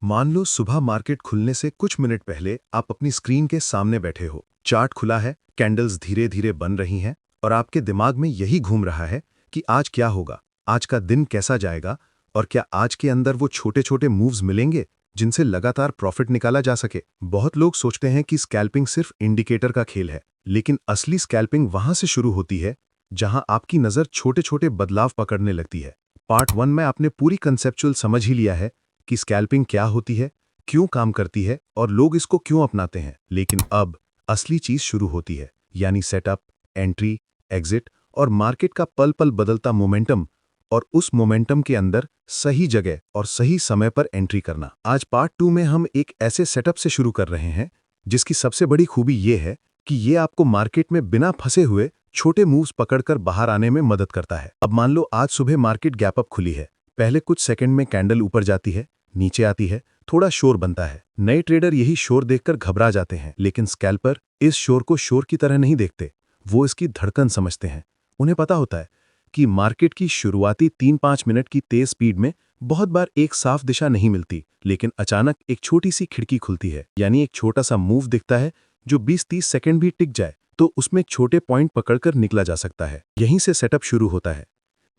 मान लो सुबह मार्केट खुलने से कुछ मिनट पहले आप अपनी स्क्रीन के सामने बैठे हो। चार्ट खुला है, कैंडल्स धीरे धीरे बन रही हैं और आपके दिमाग में यही घूम रहा है कि आज क्या होगा, आज का दिन कैसा जाएगा और क्या आज के अंदर वो छोटे छोटे मूव्स मिलेंगे जिनसे लगातार प्रॉफिट निकाला जा सके। बहुत लोग सोचते हैं कि स्कैल्पिंग सिर्फ इंडिकेटर का खेल है, लेकिन असली स्कैल्पिंग वहां से शुरू होती है जहां आपकी नज़र छोटे छोटे बदलाव पकड़ने लगती है। पार्ट 1 में आपने पूरी कंसेप्चुअल समझ ही लिया है कि स्कैल्पिंग क्या होती है, क्यों काम करती है और लोग इसको क्यों अपनाते हैं। लेकिन अब असली चीज शुरू होती है, यानी सेटअप, एंट्री, एग्जिट और मार्केट का पल पल बदलता मोमेंटम, और उस मोमेंटम के अंदर सही जगह और सही समय पर एंट्री करना। आज पार्ट 2 में हम एक ऐसे सेटअप से शुरू कर रहे हैं जिसकी सबसे बड़ी खूबी ये है कि ये आपको मार्केट में बिना फंसे हुए छोटे मूव्स पकड़कर बाहर आने में मदद करता है। अब मान लो आज सुबह मार्केट गैप अप खुली है। पहले कुछ सेकंड में कैंडल ऊपर जाती है, नीचे आती है, थोड़ा शोर बनता है। नए ट्रेडर यही शोर देखकर घबरा जाते हैं, लेकिन स्कैल्पर इस शोर को शोर की तरह नहीं देखते, वो इसकी धड़कन समझते हैं। उन्हें पता होता है कि मार्केट की शुरुआती 3-5 मिनट की तेज स्पीड में बहुत बार एक साफ दिशा नहीं मिलती, लेकिन अचानक एक छोटी सी खिड़की खुलती है, यानी एक छोटा सा मूव दिखता है जो 20-30 सेकंड भी टिक जाए तो उसमें छोटे पॉइंट पकड़कर निकला जा सकता है। यहीं से सेटअप शुरू होता है।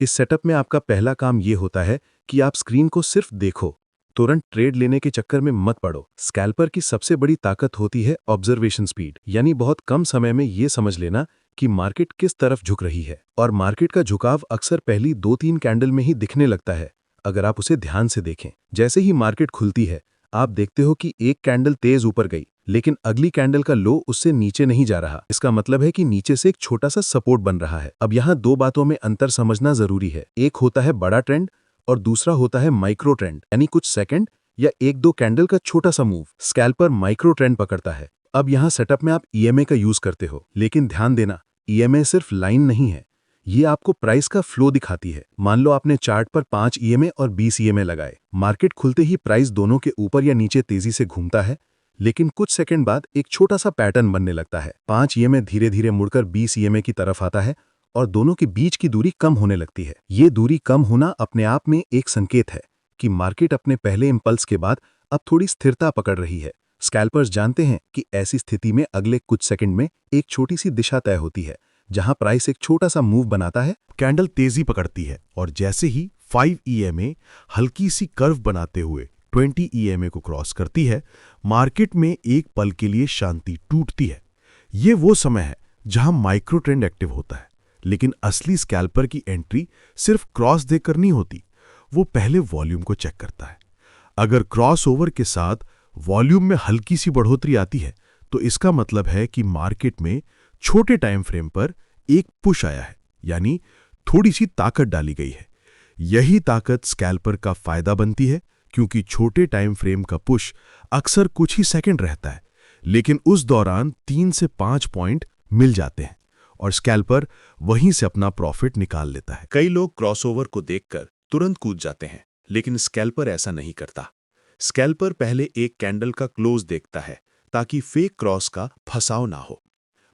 इस सेटअप में आपका पहला काम यह होता है कि आप स्क्रीन को सिर्फ देखो, तुरंत ट्रेड लेने के चक्कर में मत पड़ो। स्कैल्पर की सबसे बड़ी ताकत होती है ऑब्जर्वेशन स्पीड, यानी बहुत कम समय में ये समझ लेना कि मार्केट किस तरफ झुक रही है। और मार्केट का झुकाव अक्सर पहली 2-3 कैंडल में ही दिखने लगता है, अगर आप उसे ध्यान से देखें। जैसे ही मार्केट खुलती है, आप देखते हो कि एक कैंडल तेज ऊपर गई, लेकिन अगली कैंडल का लो उससे नीचे नहीं जा रहा। इसका मतलब है कि नीचे से एक छोटा सा सपोर्ट बन रहा है। अब यहाँ दो बातों में अंतर समझना जरूरी है। एक होता है बड़ा ट्रेंड और दूसरा होता है माइक्रो ट्रेंड, यानी कुछ सेकंड या 1-2 कैंडल का छोटा सा मूव। स्कैल्पर माइक्रो ट्रेंड पकड़ता है। अब यहाँ सेटअप में आप ईएमए का यूज करते हो, लेकिन ध्यान देना, ईएमए सिर्फ लाइन नहीं है, ये आपको प्राइस का फ्लो दिखाती है। मान लो आपने चार्ट पर 5 ईएमए और 20 ईएमए लगाए। मार्केट खुलते ही प्राइस दोनों के ऊपर या नीचे तेजी से घूमता है, लेकिन कुछ सेकंड बाद एक छोटा सा पैटर्न बनने लगता है। 5 ईएमए धीरे धीरे मुड़कर 20 ईएमए की तरफ आता है और दोनों के बीच की दूरी कम होने लगती है। ये दूरी कम होना अपने आप में एक संकेत है कि मार्केट अपने पहले इंपल्स के बाद अब थोड़ी स्थिरता पकड़ रही है। स्कैल्पर्स जानते हैं कि ऐसी स्थिति में अगले कुछ सेकंड में एक छोटी सी दिशा तय होती है। जहां प्राइस एक छोटा सा मूव बनाता है, कैंडल तेजी पकड़ती है और जैसे ही 5 ईएमए हल्की सी कर्व बनाते हुए 20 ईएमए को क्रॉस करती है, मार्केट में एक पल के लिए शांति टूटती है। ये वो समय है जहां माइक्रो ट्रेंड एक्टिव होता है, लेकिन असली स्कैल्पर की एंट्री सिर्फ क्रॉस देकर नहीं होती, वो पहले वॉल्यूम को चेक करता है। अगर क्रॉस ओवर के साथ वॉल्यूम में हल्की सी बढ़ोतरी आती है, तो इसका मतलब है कि मार्केट में छोटे टाइम फ्रेम पर एक पुश आया है, यानी थोड़ी सी ताकत डाली गई है। यही ताकत स्कैल्पर का फायदा बनती है, क्योंकि छोटे टाइम फ्रेम का पुश अक्सर कुछ ही सेकंड रहता है, लेकिन उस दौरान 3 से 5 पॉइंट मिल जाते हैं और स्कैल्पर वहीं से अपना प्रॉफिट निकाल लेता है। कई लोग क्रॉसओवर को देखकर तुरंत कूद जाते हैं, लेकिन स्कैल्पर ऐसा नहीं करता। स्कैल्पर पहले एक कैंडल का क्लोज देखता है ताकि फेक क्रॉस का फंसाव ना हो।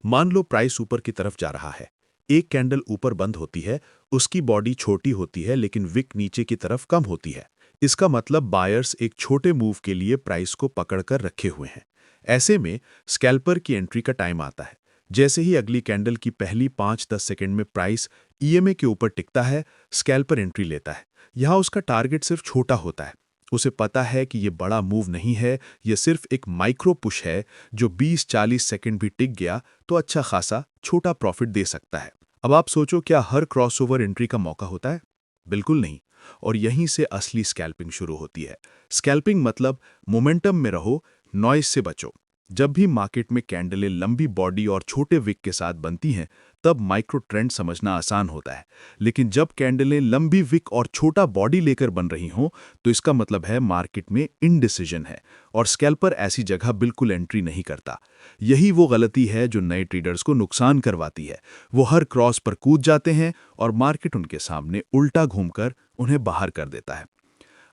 मान लो प्राइस ऊपर की तरफ जा रहा है, एक कैंडल ऊपर बंद होती है, उसकी बॉडी छोटी होती है लेकिन विक नीचे की तरफ कम होती है। इसका मतलब बायर्स एक छोटे मूव के लिए प्राइस को पकड़कर रखे हुए हैं। ऐसे में स्कैल्पर की एंट्री का टाइम आता है। जैसे ही अगली कैंडल की पहली 5-10 सेकंड में प्राइस ईएमए के ऊपर टिकता है, स्कैल्पर एंट्री लेता है। यहाँ उसका टारगेट सिर्फ छोटा होता है। उसे पता है कि ये बड़ा मूव नहीं है, ये सिर्फ एक माइक्रो पुश है जो 20-40 सेकंड भी टिक गया तो अच्छा खासा छोटा प्रॉफिट दे सकता है। अब आप सोचो, क्या हर क्रॉसओवर एंट्री का मौका होता है? बिल्कुल नहीं। और यहीं से असली स्कैल्पिंग शुरू होती है। स्कैल्पिंग मतलब मोमेंटम में रहो, नॉइज से बचो। जब भी मार्केट में कैंडलें लंबी बॉडी और छोटे विक के साथ बनती हैं, तब माइक्रो ट्रेंड समझना आसान होता है। लेकिन जब कैंडलें लंबी विक और छोटा बॉडी लेकर बन रही हों, तो इसका मतलब है मार्केट में इनडिसीजन है और स्कैल्पर ऐसी जगह बिल्कुल एंट्री नहीं करता। यही वो गलती है जो नए ट्रेडर्स को नुकसान करवाती है। वो हर क्रॉस पर कूद जाते हैं और मार्केट उनके सामने उल्टा घूमकर उन्हें बाहर कर देता है।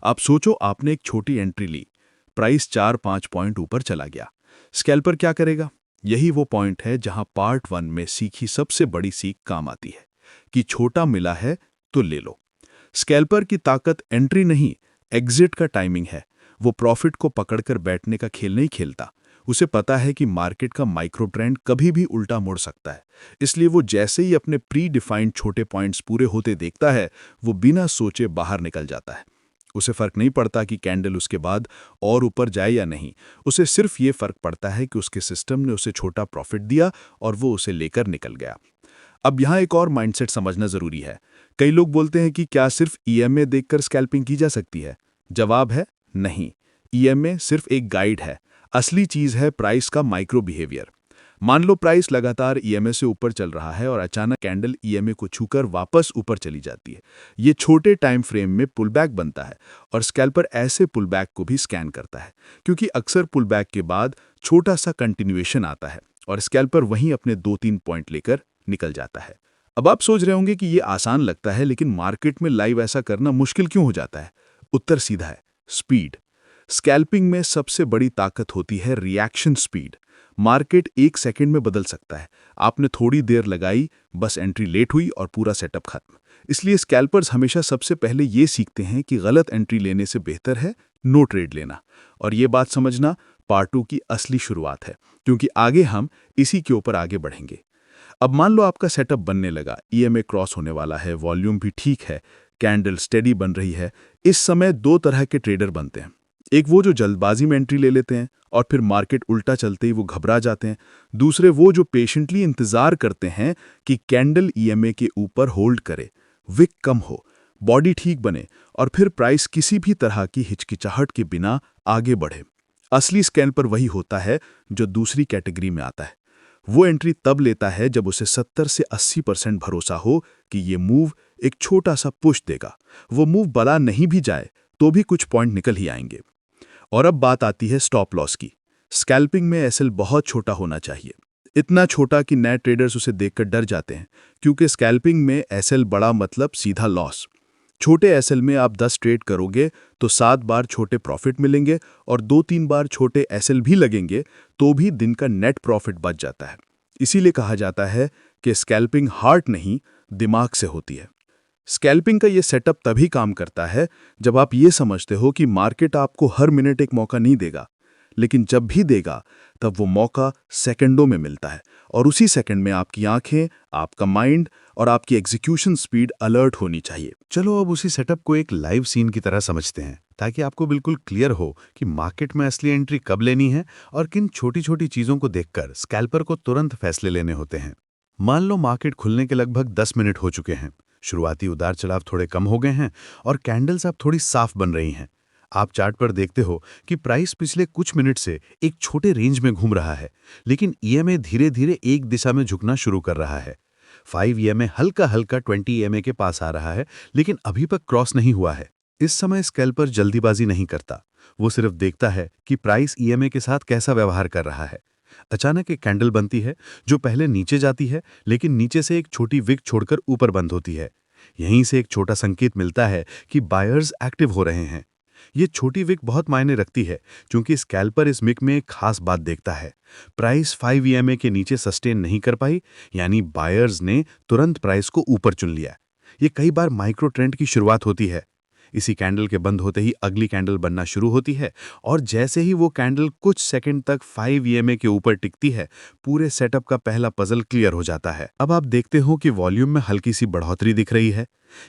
आप सोचो, आपने एक छोटी एंट्री ली, प्राइस 4-5 पॉइंट ऊपर चला गया। स्कैल्पर क्या करेगा? यही वो पॉइंट है जहां पार्ट 1 में सीखी सबसे बड़ी सीख काम आती है कि छोटा मिला है तो ले लो। स्कैल्पर की ताकत एंट्री नहीं, एग्जिट का टाइमिंग है। वो प्रॉफिट को पकड़कर बैठने का खेल नहीं खेलता। उसे पता है कि मार्केट का माइक्रो ट्रेंड कभी भी उल्टा मुड़ सकता है, इसलिए वो जैसे ही अपने प्री डिफाइंड छोटे पॉइंट्स पूरे होते देखता है, वो बिना सोचे बाहर निकल जाता है। उसे फर्क नहीं पड़ता कि कैंडल उसके बाद और ऊपर जाए या नहीं, उसे सिर्फ ये फर्क पड़ता है कि उसके सिस्टम ने उसे छोटा प्रॉफिट दिया और वो उसे लेकर निकल गया। अब यहाँ एक और माइंडसेट समझना जरूरी है। कई लोग बोलते हैं कि क्या सिर्फ ईएमए देखकर स्कैल्पिंग की जा सकती है? जवाब है नहीं। ईएमए सिर्फ एक गाइड है, असली चीज है प्राइस का माइक्रो बिहेवियर। मान लो प्राइस लगातार ईएमए से ऊपर चल रहा है और अचानक कैंडल ईएमए को छूकर वापस ऊपर चली जाती है। ये छोटे टाइम फ्रेम में पुलबैक बनता है और स्कैल्पर ऐसे पुलबैक को भी स्कैन करता है, क्योंकि अक्सर पुलबैक के बाद छोटा सा कंटिन्यूएशन आता है और स्कैल्पर वहीं अपने 2-3 पॉइंट लेकर निकल जाता है। अब आप सोच रहे होंगे कि ये आसान लगता है, लेकिन मार्केट में लाइव ऐसा करना मुश्किल क्यों हो जाता है? उत्तर सीधा है, स्पीड। स्कैल्पिंग में सबसे बड़ी ताकत होती है रिएक्शन स्पीड। मार्केट 1 सेकंड में बदल सकता है। आपने थोड़ी देर लगाई, बस एंट्री लेट हुई और पूरा सेटअप खत्म। इसलिए स्कैल्पर्स हमेशा सबसे पहले ये सीखते हैं कि गलत एंट्री लेने से बेहतर है नो ट्रेड लेना। और ये बात समझना पार्ट 2 की असली शुरुआत है, क्योंकि आगे हम इसी के ऊपर आगे बढ़ेंगे। अब मान लो आपका सेटअप बनने लगा, ईएमए क्रॉस होने वाला है, वॉल्यूम भी ठीक है, कैंडल स्टेडी बन रही है। इस समय 2 तरह के ट्रेडर बनते हैं। एक वो जो जल्दबाजी में एंट्री ले लेते हैं और फिर मार्केट उल्टा चलते ही वो घबरा जाते हैं। दूसरे वो जो पेशेंटली इंतजार करते हैं कि कैंडल ईएमए के ऊपर होल्ड करे, विक कम हो, बॉडी ठीक बने और फिर प्राइस किसी भी तरह की हिचकिचाहट के बिना आगे बढ़े। असली स्कैल्पर वही होता है जो दूसरी कैटेगरी में आता है। वो एंट्री तब लेता है जब उसे 70 से 80% भरोसा हो कि ये मूव एक छोटा सा पुश देगा। वो मूव बड़ा नहीं भी जाए तो भी कुछ पॉइंट निकल ही आएंगे। और अब बात आती है स्टॉप लॉस की। स्कैल्पिंग में एसएल बहुत छोटा होना चाहिए, इतना छोटा कि नए ट्रेडर्स उसे देखकर डर जाते हैं, क्योंकि स्कैल्पिंग में एसएल बड़ा मतलब सीधा लॉस। छोटे एसएल में आप 10 ट्रेड करोगे तो 7 बार छोटे प्रॉफिट मिलेंगे और 2-3 बार छोटे एसएल भी लगेंगे तो भी दिन का नेट प्रॉफिट बच जाता है। इसीलिए कहा जाता है कि स्कैल्पिंग हार्ट नहीं, दिमाग से होती है। स्कैल्पिंग का ये सेटअप तभी काम करता है जब आप ये समझते हो कि मार्केट आपको हर मिनट एक मौका नहीं देगा, लेकिन जब भी देगा तब वो मौका सेकंडों में मिलता है और उसी सेकंड में आपकी आंखें, आपका माइंड और आपकी एग्जीक्यूशन स्पीड अलर्ट होनी चाहिए। चलो अब उसी सेटअप को एक लाइव सीन की तरह समझते हैं, ताकि आपको बिल्कुल क्लियर हो कि मार्केट में असली एंट्री कब लेनी है और किन छोटी छोटी चीजों को देखकर स्कैल्पर को तुरंत फैसले लेने होते हैं। मान लो मार्केट खुलने के लगभग 10 मिनट हो चुके हैं, शुरुआती उतार चढ़ाव थोड़े कम हो गए हैं और कैंडल्स अब थोड़ी साफ बन रही हैं। आप चार्ट पर देखते हो कि प्राइस पिछले कुछ मिनट से एक छोटे रेंज में घूम रहा है, लेकिन ईएमए धीरे धीरे एक दिशा में झुकना शुरू कर रहा है। 5 ईएमए हल्का हल्का 20 ईएमए के पास आ रहा है, लेकिन अभी तक क्रॉस नहीं हुआ है। इस समय स्कैल्पर जल्दीबाजी नहीं करता, वो सिर्फ देखता है कि प्राइस ईएमए के साथ कैसा व्यवहार कर रहा है। अचानक एक कैंडल बनती है जो पहले नीचे जाती है, लेकिन नीचे से एक छोटी विक छोड़कर ऊपर बंद होती है। यहीं से एक छोटा संकेत मिलता है कि बायर्स एक्टिव हो रहे हैं। ये छोटी विक बहुत मायने रखती है, क्योंकि स्कैल्पर इस विक में एक खास बात देखता है। प्राइस 5 ईएमए के नीचे सस्टेन नहीं कर पाई, यानी बायर्स ने तुरंत प्राइस को ऊपर चुन लिया। ये कई बार माइक्रो ट्रेंड की शुरुआत होती है। इसी कैंडल के बंद होते ही अगली कैंडल बनना शुरू होती है और जैसे ही वो कैंडल कुछ सेकंड तक 5 ईएमए के ऊपर टिकती है, पूरे सेटअप का पहला पजल क्लियर हो जाता है। अब आप देखते हो कि वॉल्यूम में हल्की सी बढ़ोतरी दिख रही है।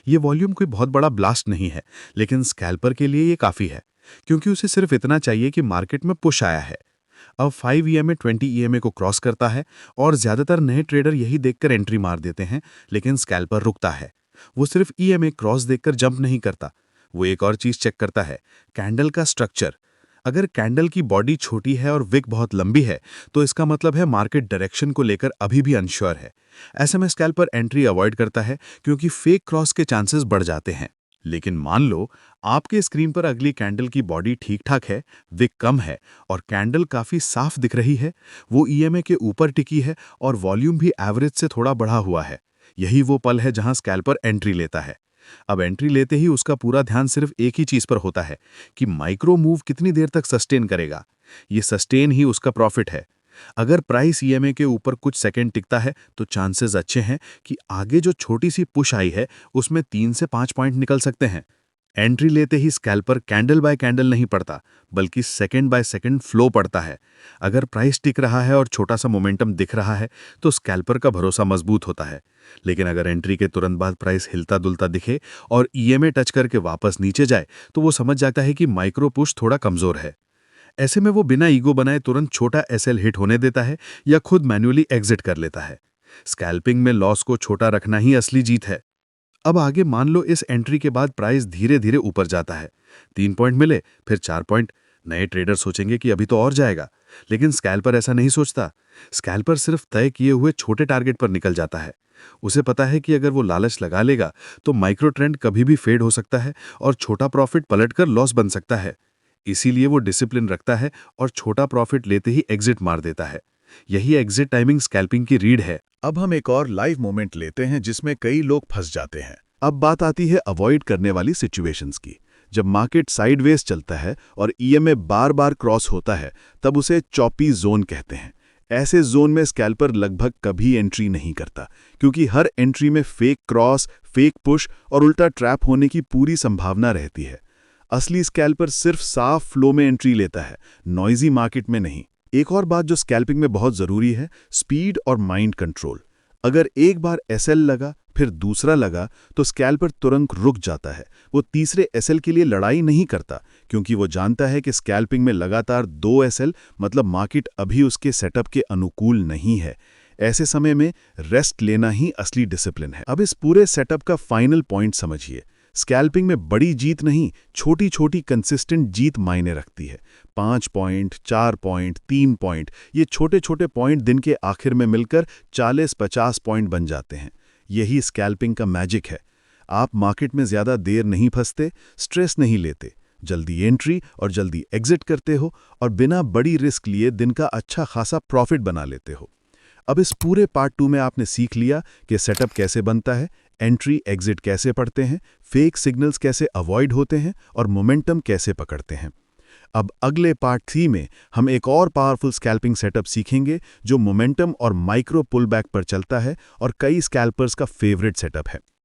ये वॉल्यूम कोई बहुत बड़ा ब्लास्ट नहीं है, लेकिन स्कैल्पर के लिए ये काफी है, क्योंकि उसे सिर्फ इतना चाहिए कि मार्केट में पुश आया है। अब 5 ईएमए 20 ईएमए को क्रॉस करता है और ज्यादातर नए ट्रेडर यही देखकर एंट्री मार देते हैं, लेकिन स्कैल्पर रुकता है। वो सिर्फ ईएमए क्रॉस देखकर जंप नहीं करता, वो एक और चीज चेक करता है, कैंडल का स्ट्रक्चर। अगर कैंडल की बॉडी छोटी है और विक बहुत लंबी है, तो इसका मतलब है मार्केट डायरेक्शन को लेकर अभी भी अनश्योर है। ऐसे में स्कैल्पर एंट्री अवॉइड करता है, क्योंकि फेक क्रॉस के चांसेस बढ़ जाते हैं। लेकिन मान लो आपके स्क्रीन पर अगली कैंडल की बॉडी ठीक ठाक है, विक कम है और कैंडल काफी साफ दिख रही है, वो ईएमए के ऊपर टिकी है और वॉल्यूम भी एवरेज से थोड़ा बढ़ा हुआ है। यही वो पल है जहां स्कैल्पर एंट्री लेता है। अब एंट्री लेते ही उसका पूरा ध्यान सिर्फ एक ही चीज पर होता है कि माइक्रो मूव कितनी देर तक सस्टेन करेगा। ये सस्टेन ही उसका प्रॉफिट है। अगर प्राइस ईएमए के ऊपर कुछ सेकंड टिकता है तो चांसेस अच्छे हैं कि आगे जो छोटी सी पुश आई है उसमें 3 से 5 पॉइंट निकल सकते हैं। एंट्री लेते ही स्कैल्पर कैंडल बाय कैंडल नहीं पड़ता, बल्कि सेकंड बाय सेकंड फ्लो पड़ता है। अगर प्राइस टिक रहा है और छोटा सा मोमेंटम दिख रहा है तो स्कैल्पर का भरोसा मजबूत होता है। लेकिन अगर एंट्री के तुरंत बाद प्राइस हिलता दुलता दिखे और ईएमए टच करके वापस नीचे जाए तो वो समझ जाता है कि माइक्रो पुश थोड़ा कमजोर है। ऐसे में वो बिना ईगो बनाए तुरंत छोटा एसएल हिट होने देता है या खुद मैन्युअली एग्जिट कर लेता है। स्कैल्पिंग में लॉस को छोटा रखना ही असली जीत है। अब आगे मान लो इस एंट्री के बाद प्राइस धीरे धीरे ऊपर जाता है। 3 पॉइंट मिले, फिर 4 पॉइंट। नए ट्रेडर सोचेंगे कि अभी तो और जाएगा, लेकिन स्कैल्पर ऐसा नहीं सोचता। स्कैल्पर सिर्फ तय किए हुए छोटे टारगेट पर निकल जाता है। उसे पता है कि अगर वो लालच लगा लेगा तो माइक्रो ट्रेंड कभी भी फेड हो सकता है और छोटा प्रॉफिट पलटकर लॉस बन सकता है। इसीलिए वो डिसिप्लिन रखता है और छोटा प्रॉफिट लेते ही एग्जिट मार देता है। यही एग्जिट टाइमिंग स्कैल्पिंग की रीड है। अब हम एक और लाइव मोमेंट लेते हैं जिसमें कई लोग फंस जाते हैं। अब बात आती है अवॉइड करने वाली सिचुएशंस की। जब मार्केट साइडवेज चलता है और ईएमए बार बार क्रॉस होता है, तब उसे चॉपी जोन कहते हैं। ऐसे जोन में स्कैल्पर लगभग कभी एंट्री नहीं करता, क्योंकि हर एंट्री में फेक क्रॉस, फेक पुश और उल्टा ट्रैप होने की पूरी संभावना रहती है। असली स्कैल्पर सिर्फ साफ फ्लो में एंट्री लेता है, नॉइजी मार्केट में नहीं। एक और बात जो स्कैल्पिंग में बहुत जरूरी है, स्पीड और माइंड कंट्रोल। अगर एक बार एसएल लगा फिर दूसरा लगा तो स्कैल्पर तुरंत रुक जाता है। वो तीसरे एसएल के लिए लड़ाई नहीं करता, क्योंकि वो जानता है कि स्कैल्पिंग में लगातार 2 एसएल मतलब मार्केट अभी उसके सेटअप के अनुकूल नहीं है। ऐसे समय में रेस्ट लेना ही असली डिसिप्लिन है। अब इस पूरे सेटअप का फाइनल पॉइंट समझिए। स्कैल्पिंग में बड़ी जीत नहीं, छोटी छोटी कंसिस्टेंट जीत मायने रखती है। 5 पॉइंट, 4 पॉइंट, 3 पॉइंट, ये छोटे छोटे पॉइंट दिन के आखिर में मिलकर 40-50 पॉइंट बन जाते हैं। यही स्कैल्पिंग का मैजिक है। आप मार्केट में ज्यादा देर नहीं फंसते, स्ट्रेस नहीं लेते, जल्दी एंट्री और जल्दी एग्जिट करते हो और बिना बड़ी रिस्क लिए दिन का अच्छा खासा प्रॉफिट बना लेते हो। अब इस पूरे पार्ट 2 में आपने सीख लिया कि सेटअप कैसे बनता है, एंट्री एग्जिट कैसे पढ़ते हैं, फेक सिग्नल्स कैसे अवॉइड होते हैं और मोमेंटम कैसे पकड़ते हैं। अब अगले पार्ट 3 में हम एक और पावरफुल स्कैल्पिंग सेटअप सीखेंगे जो मोमेंटम और माइक्रो पुलबैक पर चलता है और कई स्कैल्पर्स का फेवरेट सेटअप है।